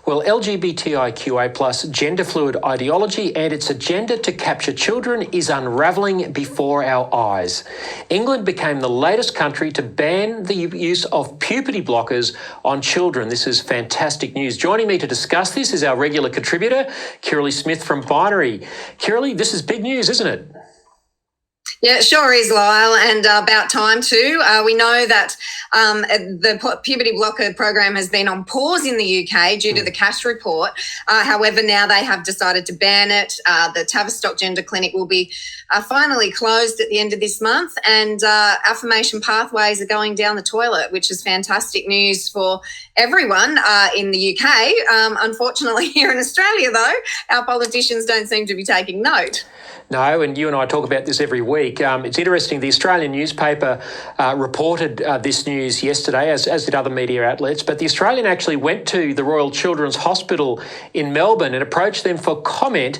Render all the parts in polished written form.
Well, LGBTIQA plus gender fluid ideology and its agenda to capture children is unravelling before our eyes. England became the latest country to ban the use of puberty blockers on children. This is fantastic news. Joining me to discuss this is our regular contributor, Kirralie Smith from Binary. Kirralie, this is big news, isn't it? Yeah, it sure is, Lyle, and about time too. We know that the puberty blocker program has been on pause in the UK due to the Cash report. However, now they have decided to ban it. The Tavistock Gender Clinic will be finally closed at the end of this month, and affirmation pathways are going down the toilet, which is fantastic news for everyone in the UK. Unfortunately, here in Australia, though, our politicians don't seem to be taking note. No, and you and I talk about this every week. It's interesting, the Australian newspaper reported this news yesterday, as did other media outlets, but the Australian actually went to the Royal Children's Hospital in Melbourne and approached them for comment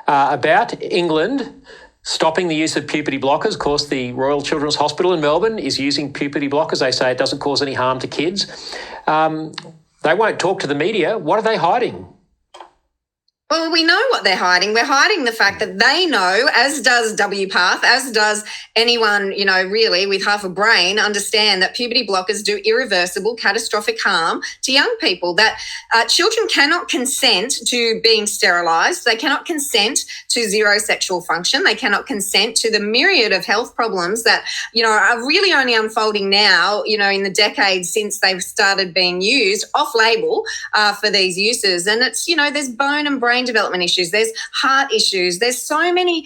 about England stopping the use of puberty blockers. Of course, the Royal Children's Hospital in Melbourne is using puberty blockers. They say it doesn't cause any harm to kids. They won't talk to the media. What are they hiding? Well, we know what they're hiding. We're hiding the fact that they know, as does WPATH, as does anyone, really with half a brain, understand that puberty blockers do irreversible, catastrophic harm to young people, that children cannot consent to being sterilised. They cannot consent to zero sexual function. They cannot consent to the myriad of health problems that, are really only unfolding now, in the decades since they've started being used off-label for these uses. And it's, there's bone and brain development issues, there's heart issues, there's so many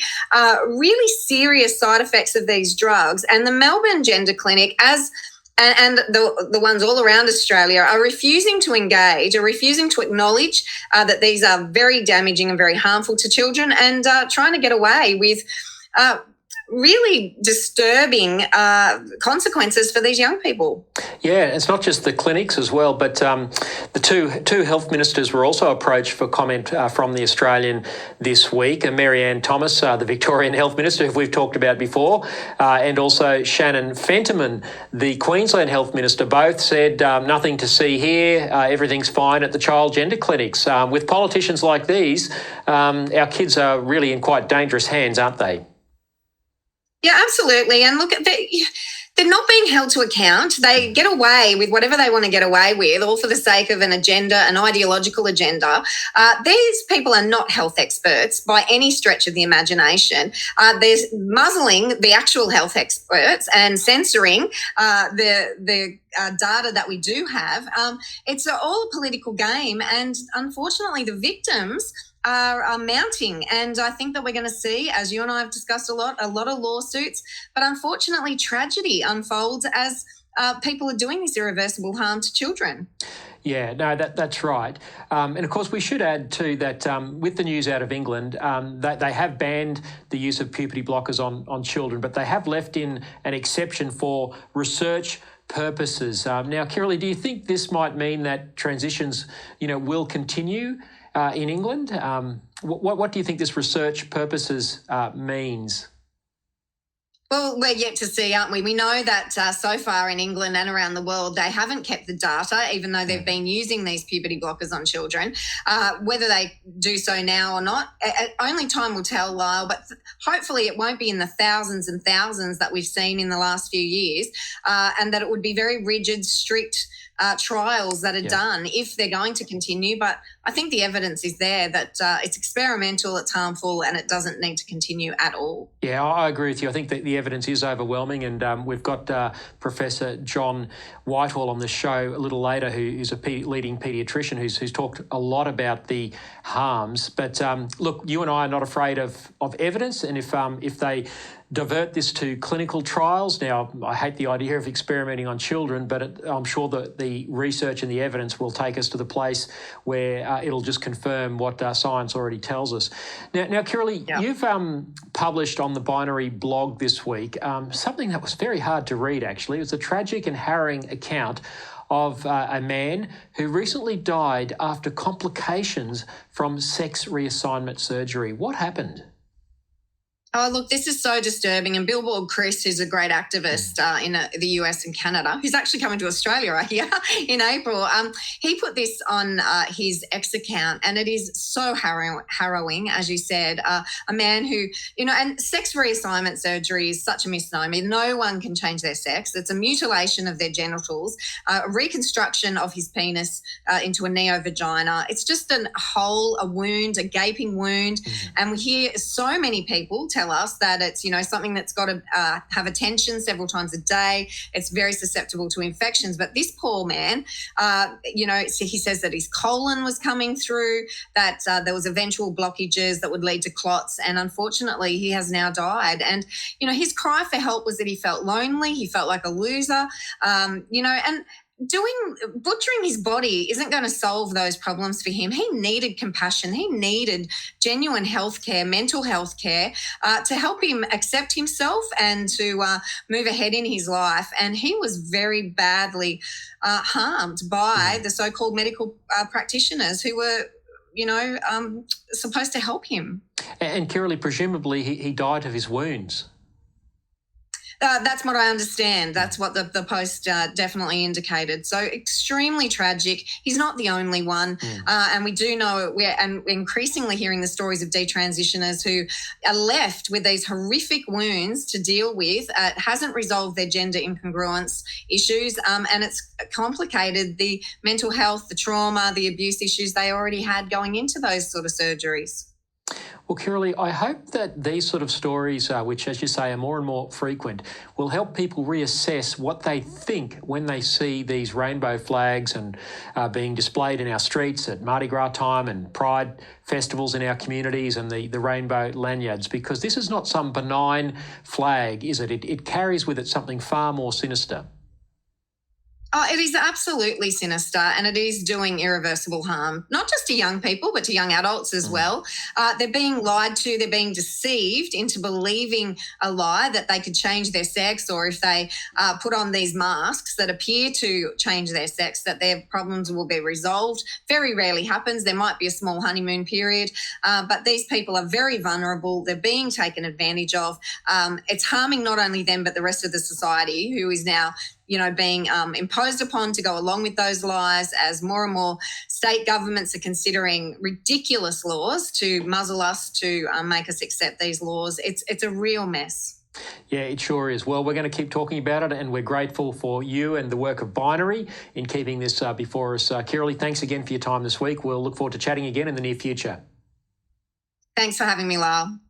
really serious side effects of these drugs. And the Melbourne Gender Clinic, and the ones all around Australia, are refusing to engage, are refusing to acknowledge that these are very damaging and very harmful to children, and trying to get away with really disturbing consequences for these young people. Yeah, it's not just the clinics as well, but the two health ministers were also approached for comment from the Australian this week. Mary-Anne Thomas, the Victorian Health Minister, who we've talked about before, and also Shannon Fentiman, the Queensland Health Minister, both said nothing to see here, everything's fine at the child gender clinics. With politicians like these, our kids are really in quite dangerous hands, aren't they? Yeah, absolutely. And look, they're not being held to account. They get away with whatever they want to get away with, all for the sake of an agenda, an ideological agenda. These people are not health experts by any stretch of the imagination. There's muzzling the actual health experts and censoring the data that we do have. It's all a political game, and unfortunately the victims are mounting, and I think that we're going to see, as you and I have discussed a lot of lawsuits, but unfortunately tragedy unfolds as people are doing this irreversible harm to children. Yeah, no, that's right. And of course, we should add too that with the news out of England, they have banned the use of puberty blockers on children, but they have left in an exception for research purposes. Now, Kirralie, do you think this might mean that transitions, will continue in England? What do you think this research purposes means? Well, we're yet to see, aren't we? We know that so far in England and around the world, they haven't kept the data, even though they've been using these puberty blockers on children. Whether they do so now or not, only time will tell, Lyle, but hopefully it won't be in the thousands and thousands that we've seen in the last few years, and that it would be very rigid, strict trials that are done if they're going to continue. But I think the evidence is there that it's experimental, it's harmful, and it doesn't need to continue at all. Yeah, I agree with you. I think that the evidence is overwhelming, and we've got Professor John Whitehall on the show a little later, who is a leading paediatrician who's talked a lot about the harms. But look, you and I are not afraid of evidence, and if they divert this to clinical trials. Now, I hate the idea of experimenting on children, but I'm sure that the research and the evidence will take us to the place where it'll just confirm what science already tells us. Now, Kirralie, you've published on the Binary blog this week something that was very hard to read, actually. It was a tragic and harrowing account of a man who recently died after complications from sex reassignment surgery. What happened? Oh, look, this is so disturbing. And Billboard Chris, who's a great activist in the US and Canada, who's actually coming to Australia right here in April, he put this on his X account, and it is so harrowing, as you said. A man who, and sex reassignment surgery is such a misnomer. No one can change their sex. It's a mutilation of their genitals, a reconstruction of his penis into a neo-vagina. It's just a wound, a gaping wound. And we hear so many people tell us that it's, something that's got to have attention several times a day. It's very susceptible to infections. But this poor man, he says that his colon was coming through, that there was eventual blockages that would lead to clots. And unfortunately, he has now died. And, his cry for help was that he felt lonely. He felt like a loser, and butchering his body isn't going to solve those problems for him. He needed compassion. He needed genuine healthcare, mental health care, to help him accept himself and to move ahead in his life. And he was very badly harmed by the so-called medical practitioners who were, supposed to help him. And Kirralie, presumably he died of his wounds. That's what I understand. That's what the post definitely indicated. So extremely tragic. He's not the only one. And we do know we're increasingly hearing the stories of detransitioners who are left with these horrific wounds to deal with. It hasn't resolved their gender incongruence issues, and it's complicated the mental health, the trauma, the abuse issues they already had going into those sort of surgeries. Well, Kirralie, I hope that these sort of stories, which, as you say, are more and more frequent, will help people reassess what they think when they see these rainbow flags and being displayed in our streets at Mardi Gras time and Pride festivals in our communities and the rainbow lanyards, because this is not some benign flag, is it? It carries with it something far more sinister. Oh, it is absolutely sinister, and it is doing irreversible harm, not just to young people, but to young adults as well. They're being lied to, they're being deceived into believing a lie that they could change their sex, or if they put on these masks that appear to change their sex, that their problems will be resolved. Very rarely happens. There might be a small honeymoon period, but these people are very vulnerable. They're being taken advantage of. It's harming not only them, but the rest of the society, who is now being imposed upon to go along with those lies, as more and more state governments are considering ridiculous laws to muzzle us, to make us accept these laws. It's a real mess. Yeah, it sure is. Well, we're going to keep talking about it, and we're grateful for you and the work of Binary in keeping this before us. Kirralie, thanks again for your time this week. We'll look forward to chatting again in the near future. Thanks for having me, Lyle.